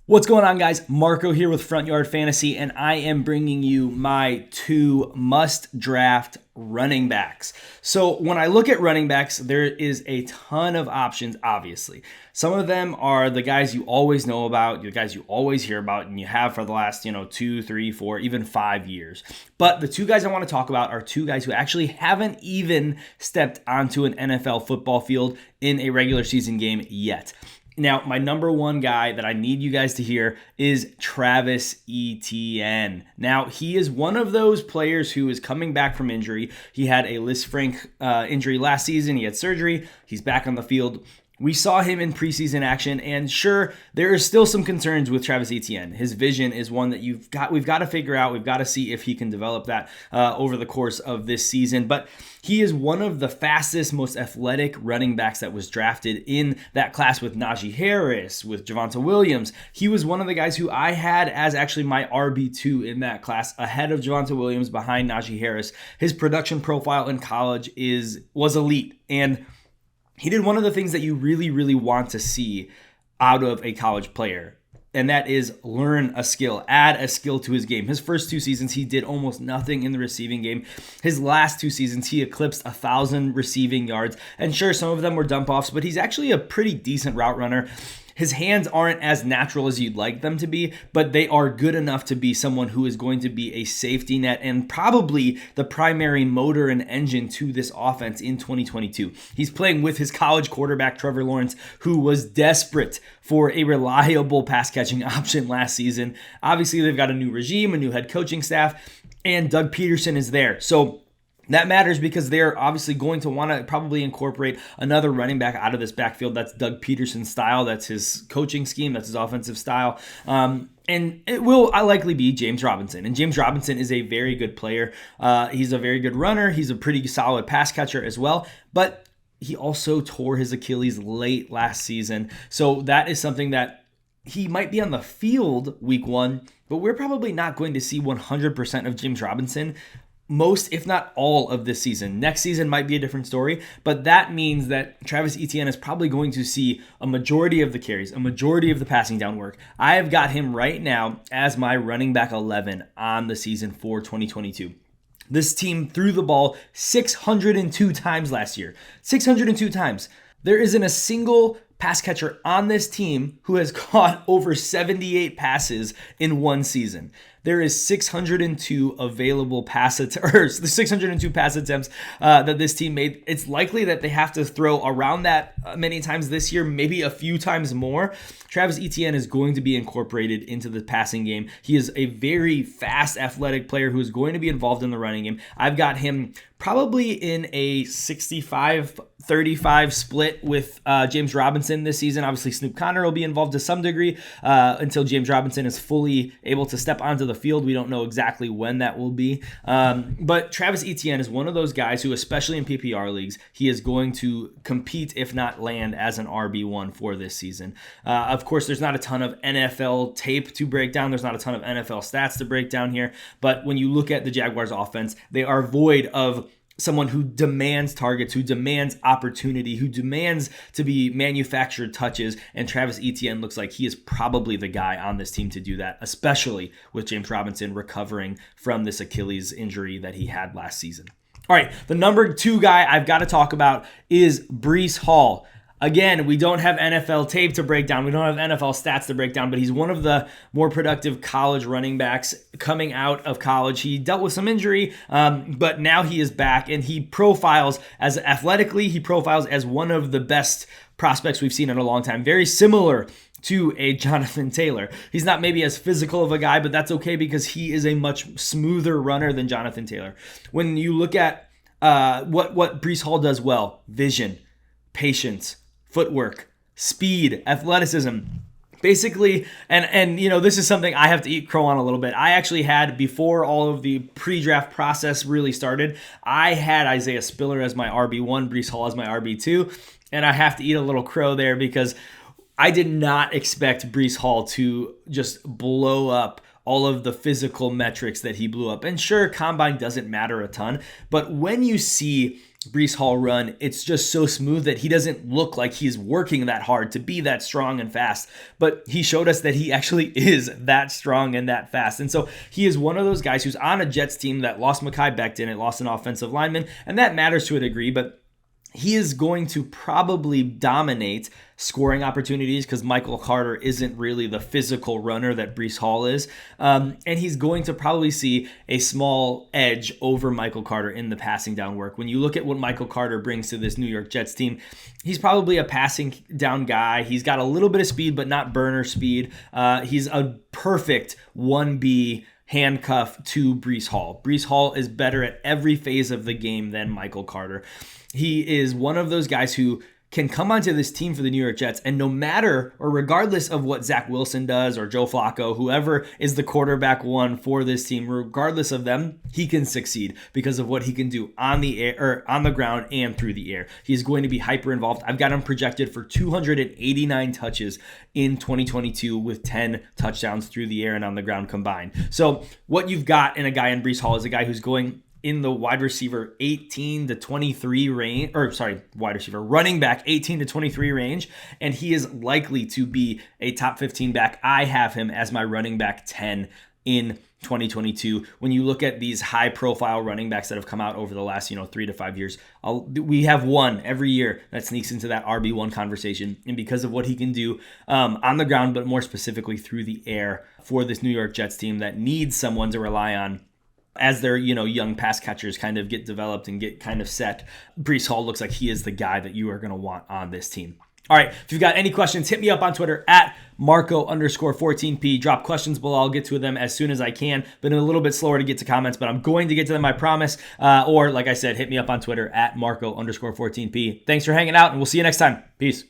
What's going on, guys? Marco here with Front Yard Fantasy, and I am bringing you my two must-draft running backs. So when I look at running backs, there is a ton of options, obviously. Some of them are the guys you always know about, the guys you always hear about, and you have for the last, 2, 3, 4, even 5 years. But the two guys I want to talk about are two guys who actually haven't even stepped onto an NFL football field in a regular season game yet. Now, my number one guy that I need you guys to hear is Travis Etienne. Now, he is one of those players who is coming back from injury. He had a Lisfranc injury last season. He had surgery. He's back on the field. We saw him in preseason action, and sure, there are still some concerns with Travis Etienne. His vision is one that we've got to figure out. We've got to see if he can develop that over the course of this season. But he is one of the fastest, most athletic running backs that was drafted in that class with Najee Harris, with Javonte Williams. He was one of the guys who I had as actually my RB2 in that class, ahead of Javonte Williams, behind Najee Harris. His production profile in college was elite, and he did one of the things that you really, really want to see out of a college player, and that is learn a skill, add a skill to his game. His first 2 seasons, he did almost nothing in the receiving game. His last 2 seasons, he eclipsed 1,000 receiving yards. And sure, some of them were dump offs, but he's actually a pretty decent route runner. His hands aren't as natural as you'd like them to be, but they are good enough to be someone who is going to be a safety net and probably the primary motor and engine to this offense in 2022. He's playing with his college quarterback, Trevor Lawrence, who was desperate for a reliable pass-catching option last season. Obviously, they've got a new regime, a new head coaching staff, and Doug Peterson is there. So that matters because they're obviously going to want to probably incorporate another running back out of this backfield. That's Doug Peterson's style. That's his coaching scheme. That's his offensive style. And it will likely be James Robinson. And James Robinson is a very good player. He's a very good runner. He's a pretty solid pass catcher as well. But he also tore his Achilles late last season. So that is something that he might be on the field week 1, but we're probably not going to see 100% of James Robinson most, if not all, of this season. Next season might be a different story, but that means that Travis Etienne is probably going to see a majority of the carries, a majority of the passing down work. I have got him right now as my running back 11 on the season for 2022. This team threw the ball 602 times last year. 602 times. There isn't a single pass catcher on this team who has caught over 78 passes in one season. There is 602 available pass attempts, 602 pass attempts that this team made. It's likely that they have to throw around that many times this year, maybe a few times more. Travis Etienne is going to be incorporated into the passing game. He is a very fast, athletic player who is going to be involved in the running game. I've got him probably in a 65-35 split with James Robinson this season. Obviously, Snoop Conner will be involved to some degree until James Robinson is fully able to step onto the field. We don't know exactly when that will be. But Travis Etienne is one of those guys who, especially in PPR leagues, he is going to compete, if not land, as an RB1 for this season. Of course, there's not a ton of NFL tape to break down. There's not a ton of NFL stats to break down here. But when you look at the Jaguars offense, they are void of someone who demands targets, who demands opportunity, who demands to be manufactured touches, and Travis Etienne looks like he is probably the guy on this team to do that, especially with James Robinson recovering from this Achilles injury that he had last season. All right, the number 2 guy I've got to talk about is Breece Hall. Again, we don't have NFL tape to break down. We don't have NFL stats to break down, but he's one of the more productive college running backs coming out of college. He dealt with some injury, but now he is back, and he profiles as athletically, he profiles as one of the best prospects we've seen in a long time. Very similar to a Jonathan Taylor. He's not maybe as physical of a guy, but that's okay because he is a much smoother runner than Jonathan Taylor. When you look at what Breece Hall does well, vision, patience, footwork, speed, athleticism, basically, and this is something I have to eat crow on a little bit. I actually had, before all of the pre-draft process really started, I had Isaiah Spiller as my RB1, Breece Hall as my RB2, and I have to eat a little crow there because I did not expect Breece Hall to just blow up all of the physical metrics that he blew up. And sure, combine doesn't matter a ton, but when you see Breece Hall run, it's just so smooth that he doesn't look like he's working that hard to be that strong and fast. But he showed us that he actually is that strong and that fast. And so he is one of those guys who's on a Jets team that lost Mekhi Becton, it lost an offensive lineman, and that matters to a degree, but he is going to probably dominate scoring opportunities because Michael Carter isn't really the physical runner that Breece Hall is. And he's going to probably see a small edge over Michael Carter in the passing down work. When you look at what Michael Carter brings to this New York Jets team, he's probably a passing down guy. He's got a little bit of speed, but not burner speed. He's a perfect 1B handcuff to Breece Hall. Breece Hall is better at every phase of the game than Michael Carter. He is one of those guys who can come onto this team for the New York Jets, and no matter or regardless of what Zach Wilson does or Joe Flacco, whoever is the quarterback one for this team, regardless of them, he can succeed because of what he can do on the air or on the ground and through the air. He's going to be hyper involved. I've got him projected for 289 touches in 2022 with 10 touchdowns through the air and on the ground combined. So what you've got in a guy in Breece Hall is a guy who's going in the wide receiver 18 to 23 range, running back 18 to 23 range, and he is likely to be a top 15 back. I have him as my running back 10 in 2022. When you look at these high profile running backs that have come out over the last 3 to 5 years, we have one every year that sneaks into that RB1 conversation. And because of what he can do on the ground, but more specifically through the air for this New York Jets team that needs someone to rely on as their young pass catchers kind of get developed and get kind of set, Breece Hall looks like he is the guy that you are going to want on this team. All right, if you've got any questions, hit me up on Twitter at Marco_14P. Drop questions below. I'll get to them as soon as I can. Been a little bit slower to get to comments, but I'm going to get to them, I promise. Or like I said, hit me up on Twitter at Marco_14P. Thanks for hanging out, and we'll see you next time. Peace.